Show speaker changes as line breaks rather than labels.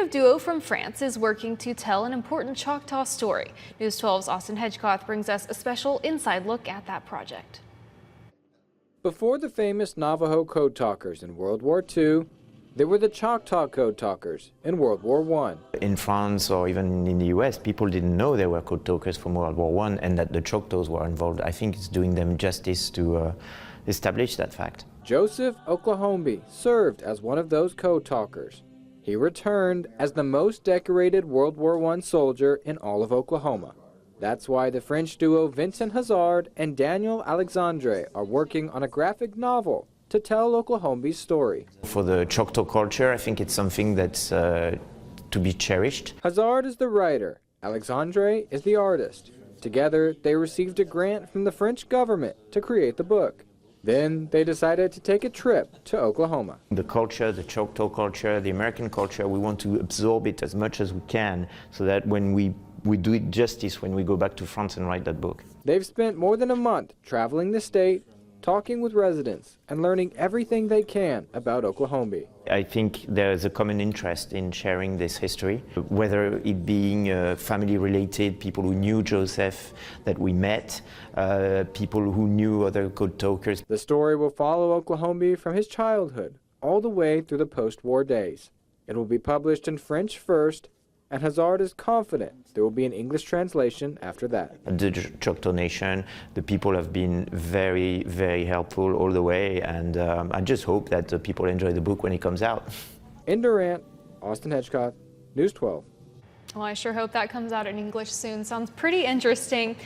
A duo from France is working to tell an important Choctaw story. News 12's Austin Hedgecoth brings us a special inside look at that project.
Before the famous Navajo Code Talkers in World War II, there were the Choctaw Code Talkers in World War I.
In France or even in the US, people didn't know there were code talkers from World War I and that the Choctaws were involved. I think it's doing them justice to establish that fact.
Joseph Oklahombi served as one of those code talkers. He returned as the most decorated World War I soldier in all of Oklahoma. That's why the French duo Vincent Hazard and Daniel Alexandre are working on a graphic novel to tell Oklahombi's story.
For the Choctaw culture, I think it's something that's to be cherished.
Hazard is the writer, Alexandre is the artist. Together, they received a grant from the French government to create the book. Then they decided to take a trip to Oklahoma.
The culture, the Choctaw culture, the American culture, we want to absorb it as much as we can so that when we do it justice when we go back to France and write that book.
They've spent more than a month traveling the state, talking with residents, and learning everything they can about Oklahombi.
I think there is a common interest in sharing this history, whether it being family-related, people who knew Joseph that we met, people who knew other code talkers.
The story will follow Oklahombi from his childhood all the way through the post-war days. It will be published in French first, and Hazard is confident there will be an English translation after that.
The Choctaw Nation, the people have been very, very helpful all the way, and I just hope that people enjoy the book when it comes out.
In Durant, Austin Hedgecoth, News 12.
Well, I sure hope that comes out in English soon. Sounds pretty interesting.